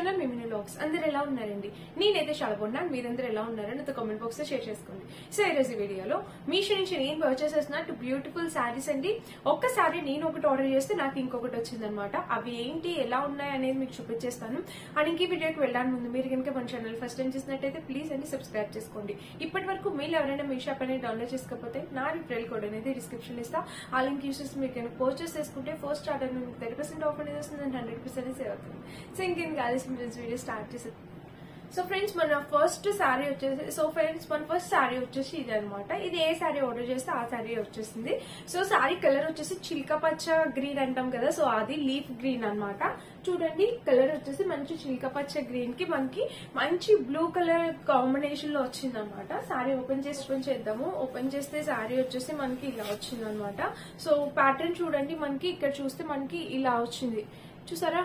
Channel మిమిని vlogs. అందరు ఎలా ఉన్నారండి? నేనైతే చాలా బాగున్నాను. మీరందరూ ఎలా ఉన్నారని నాతో కామెంట్ బాక్స్ లో షేర్ చేసుకోండి. సో ఈ రోజు వీడియోలో మీషో నుంచి నేను పర్చేస్ చేసిన 2 బ్యూటిఫుల్ శారీస్ అండి. ఒక్కసారి నేను ఒకటి ఆర్డర్ చేస్తే నాకు ఇంకొకటి వచ్చిందనమాట. అవి ఏంటి, ఎలా ఉన్నాయి అనేది మీకు చూపించేస్తాను. అండ్ ఇంక వీడియోకి వెళ్ళడానికి ముందు మీరు కనుక మన ఛానల్ ఫస్ట్ టైం చూసినట్టయితే ప్లీజ్ అండి సబ్స్క్రైబ్ చేసుకోండి. ఇప్పటి వరకు మీరు ఎవరైనా మీషో యాప్ అనేది డౌన్లోడ్ చేసుకోకపోతే నా రిఫరల్ కోడ్ అనేది డిస్క్రిప్షన్ ఇస్తా. ఆ లింక్ యూస్ చేసి మీరు కనుక పర్చేస్ చేసుకుంటే ఫస్ట్ ఆర్డర్ మీకు 30% ఆఫర్ అనేది వస్తుంది అండ్ 100% సేవ్ అవుతుంది. సో ఇంకేం కాలేజ్ వీడియో స్టార్ట్ చేసేది. సో ఫ్రెండ్స్ మన ఫస్ట్ శారీ వచ్చేసి ఇది అనమాట. ఇది ఏ శారీ ఆర్డర్ చేస్తే ఆ శారీ వచ్చేసింది. సో శారీ కలర్ వచ్చేసి చిల్క పచ్చ గ్రీన్ అంటాం కదా, సో అది లీఫ్ గ్రీన్ అనమాట. చూడండి కలర్ వచ్చేసి మంచి చిల్క పచ్చ గ్రీన్ కి మనకి మంచి బ్లూ కలర్ కాంబినేషన్ లో వచ్చింది అనమాట. శారీ ఓపెన్ చేద్దాము. ఓపెన్ చేస్తే శారీ వచ్చేసి మనకి ఇలా వచ్చింది అనమాట. సో ప్యాటర్న్ చూడండి, మనకి ఇక్కడ చూస్తే మనకి ఇలా వచ్చింది చూసారా.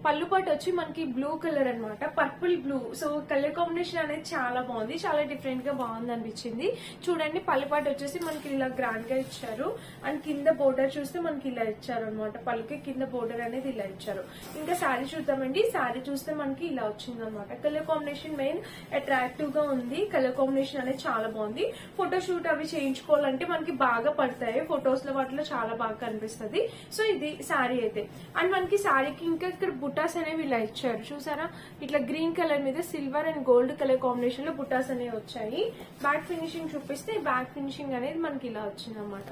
పళ్ళు పాటు వచ్చి మనకి బ్లూ కలర్ అనమాట, purple blue. So colour combination అనేది చాలా బాగుంది, చాలా డిఫరెంట్ గా బాగుంది అనిపించింది. చూడండి పళ్ళు పాటు వచ్చేసి మనకి ఇలా గ్రాండ్ గా ఇచ్చారు. అండ్ కింద బోర్డర్ చూస్తే మనకి ఇలా ఇచ్చారు అనమాట. పళ్ళుకి కింద బోర్డర్ అనేది ఇలా ఇచ్చారు. ఇంకా శారీ చూద్దామండి. శారీ చూస్తే మనకి ఇలా వచ్చింది అనమాట. కలర్ కాంబినేషన్ మెయిన్ అట్రాక్టివ్ గా ఉంది. కలర్ కాంబినేషన్ అనేది చాలా బాగుంది. ఫోటోషూట్ అవి చేయించుకోవాలంటే మనకి బాగా పడతాయి. ఫొటోస్ లో వాటిలో చాలా బాగా కనిపిస్తుంది. సో ఇది శారీ అయితే. అండ్ మనకి శారీకి ఇంకా ఇక్కడ బుటాస్ అనేవి ఇలా ఇచ్చారు చూసారా. ఇట్లా గ్రీన్ కలర్ మీద silver and gold colour combination లో బుటాస్ అనేవి వచ్చాయి. బ్యాక్ ఫినిషింగ్ చూపిస్తే బ్యాక్ ఫినిషింగ్ అనేది మనకి ఇలా వచ్చింది అనమాట.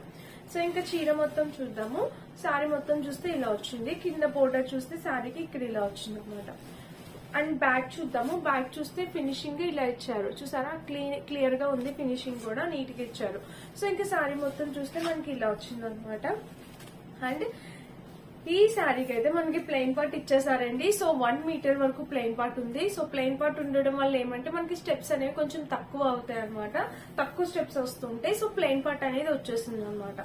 సో ఇంకా చీర మొత్తం చూద్దాము. శారీ మొత్తం చూస్తే ఇలా వచ్చింది. కింద బోర్డర్ చూస్తే శారీకి ఇక్కడ ఇలా వచ్చింది అనమాట. అండ్ బ్యాక్ చూద్దాము. బ్యాక్ చూస్తే ఫినిషింగ్ ఇలా ఇచ్చారు చూసారా. క్లియర్ గా ఉంది, ఫినిషింగ్ కూడా నీట్ గా ఇచ్చారు. సో ఇంకా శారీ మొత్తం చూస్తే మనకి ఇలా వచ్చింది అనమాట. అండ్ ఈ శారీకి అయితే మనకి ప్లెయిన్ పార్ట్ ఇచ్చేసారండి. సో 1 మీటర్ వరకు ప్లెయిన్ పార్ట్ ఉంది. సో ప్లెయిన్ పార్ట్ ఉండడం వల్ల ఏమంటే మనకి స్టెప్స్ అనేవి కొంచెం తక్కువ అవుతాయి అనమాట. తక్కువ స్టెప్స్ వస్తుంటాయి. సో ప్లెయిన్ పార్ట్ అనేది వచ్చేస్తుంది అనమాట.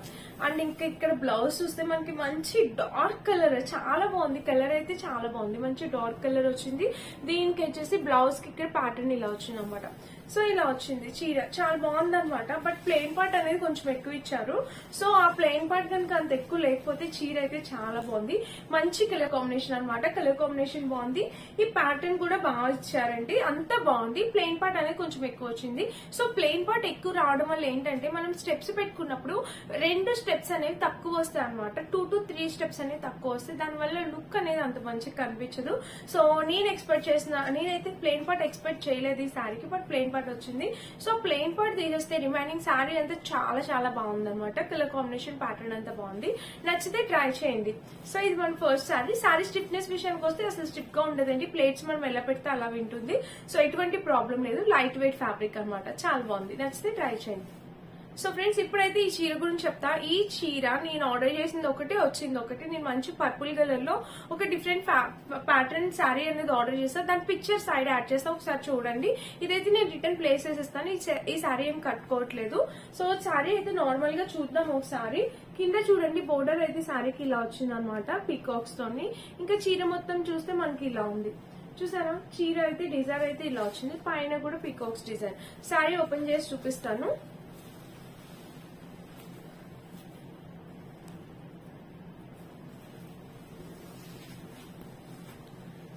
అండ్ ఇంకా ఇక్కడ బ్లౌజ్ చూస్తే మనకి మంచి డార్క్ కలర్, చాలా బాగుంది. కలర్ అయితే చాలా బాగుంది, మంచి డార్క్ కలర్ వచ్చింది. దీనికి వచ్చేసి బ్లౌజ్ కి ఇక్కడ ప్యాటర్న్ ఇలా వచ్చింది అనమాట. సో ఇలా వచ్చింది చీర, చాలా బాగుంది అనమాట. బట్ ప్లెయిన్ పార్ట్ అనేది కొంచెం ఎక్కువ ఇచ్చారు. సో ఆ ప్లెయిన్ పార్ట్ కనుక అంత ఎక్కువ లేకపోతే చీర అయితే చాలా బాగుంది. మంచి కలర్ కాంబినేషన్ అనమాట. కలర్ కాంబినేషన్ బాగుంది. ఈ ప్యాటర్న్ కూడా బాగా ఇచ్చారండి, అంతా బాగుంది. ప్లెయిన్ పార్ట్ అనేది కొంచెం ఎక్కువ వచ్చింది. సో ప్లెయిన్ పార్ట్ ఎక్కువ రావడం వల్ల ఏంటంటే మనం స్టెప్స్ పెట్టుకున్నప్పుడు 2 స్టెప్స్ అనేవి తక్కువ వస్తాయి అనమాట. 2 to 3 స్టెప్స్ అనేవి తక్కువ వస్తాయి. దానివల్ల లుక్ అనేది అంత మంచిగా కనిపించదు. సో నేనైతే ప్లెయిన్ పార్ట్ ఎక్స్పెక్ట్ చేయలేదు ఈ శారీకి, బట్ ప్లెయిన్ పార్ట్ వచ్చింది. సో ప్లెయిన్ పార్ట్ తీసేస్తే రిమైనింగ్ శారీ అంతా చాలా చాలా బాగుంది అనమాట. కలర్ కాంబినేషన్ ప్యాటర్న్ అంతా బాగుంది. నచ్చితే ట్రై చేయండి. సో ఇది మన ఫస్ట్ శారీ. శారీ స్టిఫ్నెస్ విషయానికి వస్తే అసలు స్టిఫ్ గా ఉండదండి. ప్లేట్స్ మనం ఎలా పెడితే అలా వింటుంది. సో ఎటువంటి ప్రాబ్లం లేదు. లైట్ వెయిట్ ఫ్యాబ్రిక్ అనమాట. చాలా బాగుంది. నచ్చితే ట్రై చేయండి. సో ఫ్రెండ్స్ ఇప్పుడైతే ఈ చీర గురించి చెప్తా. ఈ చీర నేను ఆర్డర్ చేసింది ఒకటి, వచ్చింది ఒకటి. నేను మంచి పర్పుల్ కలర్ లో ఒక డిఫరెంట్ ప్యాటర్న్ శారీ అనేది ఆర్డర్ చేస్తాను. దాని పిక్చర్ సైడ్ యాడ్ చేస్తా, ఒకసారి చూడండి. ఇదైతే నేను రిటర్న్ ప్లేస్ చేసేస్తాను. ఈ శారీ ఏం కట్టుకోవట్లేదు. సో శారీ అయితే నార్మల్ గా చూద్దాం ఒకసారి. కింద చూడండి బోర్డర్ అయితే శారీకి ఇలా వచ్చింది అనమాట, పీకాక్స్ తోని. ఇంకా చీర మొత్తం చూస్తే మనకి ఇలా ఉంది చూసారా. చీర అయితే డిజైన్ అయితే ఇలా వచ్చింది, పైన కూడా పీకాక్స్ డిజైన్. శారీ ఓపెన్ చేసి చూపిస్తాను.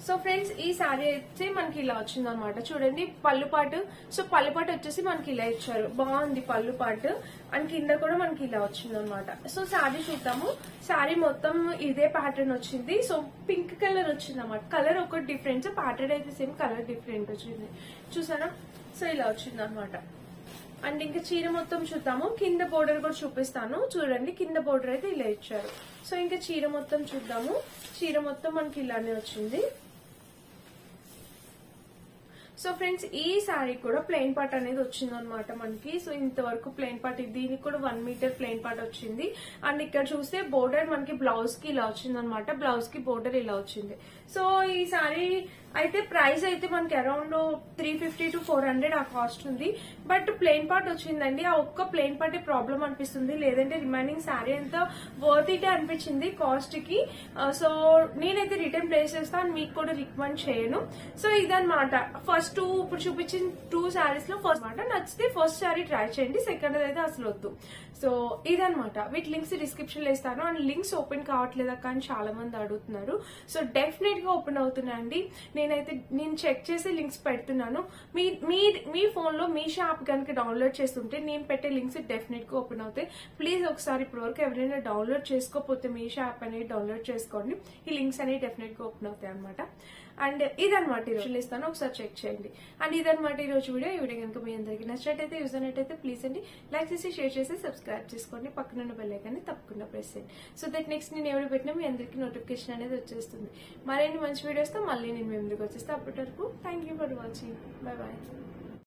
సో ఫ్రెండ్స్ ఈ శారీ అయితే మనకి ఇలా వచ్చింది అనమాట. చూడండి పళ్ళుపాటు. సో పళ్ళుపాటు వచ్చేసి మనకి ఇలా ఇచ్చారు, బాగుంది పళ్ళుపాటు. అండ్ కింద కూడా మనకి ఇలా వచ్చింది అనమాట. సో శారీ చూద్దాము. శారీ మొత్తం ఇదే ప్యాటర్న్ వచ్చింది. సో పింక్ కలర్ వచ్చింది అనమాట. కలర్ ఒకటి డిఫరెన్స్, ప్యాటర్న్ అయితే సేమ్, కలర్ డిఫరెంట్ వచ్చింది చూసారా. సో ఇలా వచ్చింది అనమాట. అండ్ ఇంకా చీర మొత్తం చూద్దాము. కింద బోర్డర్ కూడా చూపిస్తాను. చూడండి కింద బోర్డర్ అయితే ఇలా ఇచ్చారు. సో ఇంకా చీర మొత్తం చూద్దాము. చీర మొత్తం మనకి ఇలానే వచ్చింది. సో ఫ్రెండ్స్ ఈ శారీ కూడా ప్లెయిన్ పార్ట్ అనేది వచ్చింది అనమాట మనకి. సో ఇంతవరకు ప్లెయిన్ పార్ట్, దీనికి కూడా 1 మీటర్ ప్లెయిన్ పార్ట్ వచ్చింది. అండ్ ఇక్కడ చూస్తే బోర్డర్ మనకి బ్లౌజ్ కి ఇలా వచ్చింది అనమాట. బ్లౌజ్ కి బోర్డర్ ఇలా వచ్చింది. సో ఈ శారీ అయితే ప్రైస్ అయితే మనకి అరౌండ్ 350 to 400 ఆ కాస్ట్ ఉంది. బట్ ప్లెయిన్ పార్ట్ వచ్చిందండి. ఆ ఒక్క ప్లెయిన్ పార్ట్ ప్రాబ్లం అనిపిస్తుంది, లేదంటే రిమైనింగ్ శారీ అంతా వర్త్ ఇట్ అనిపించింది కాస్ట్ కి. సో నేనైతే రిటర్న్ ప్లేస్ చేస్తాను, మీకు కూడా రికమెండ్ చేయను. సో ఇదనమాట ఫస్ట్ ఇప్పుడు చూపించిన 2 శారీస్ లో ఫస్ట్ మాట. నచ్చితే ఫస్ట్ శారీ ట్రై చేయండి, సెకండ్ అయితే అసలు వద్దు. సో ఇదనమాట. వీటి లింక్స్ డిస్క్రిప్షన్ లో ఇస్తాను. అండ్ లింక్స్ ఓపెన్ కావట్లేదా కానీ చాలా మంది అడుగుతున్నారు. సో డెఫినెట్ గా ఓపెన్ అవుతున్నాయండి. నేను చెక్ చేసి లింక్స్ పెడుతున్నాను. మీ ఫోన్ లో మీషో యాప్ కనుక డౌన్లోడ్ చేస్తుంటే నేను పెట్టే లింక్స్ డెఫినెట్ గా ఓపెన్ అవుతాయి. ప్లీజ్ ఒకసారి ఇప్పటివరకు ఎవరైనా డౌన్లోడ్ చేసుకోకపోతే మీషో యాప్ అనేది డౌన్లోడ్ చేసుకోండి. ఈ లింక్స్ అనేవి డెఫినెట్ గా ఓపెన్ అవుతాయి అనమాట. అండ్ ఇదనమాట ఈరోజు ఇస్తాను, ఒకసారి చెక్ చేయండి. అండ్ ఇదనమాట ఈ రోజు వీడియో. ఈ వీడియో కనుక మీ అందరికి నచ్చినట్టయితే యూజ్ అయినట్టయితే ప్లీజ్ అండి లైక్ చేసి షేర్ చేసి సబ్స్క్రైబ్ చేసుకోండి. పక్కన బెల్ ఐకాన్ని తప్పకుండా ప్రెస్ చేయండి. సో దట్ నెక్స్ట్ నేను ఎవరు పెట్టినా మీ అందరికి నోటిఫికేషన్ అనేది వచ్చేస్తుంది. మరిన్ని మంచి వీడియోస్ తో మళ్ళీ నేను మీ ముందుకు వచ్చేస్తాను. అప్పటి వరకు thank you for watching. Bye bye.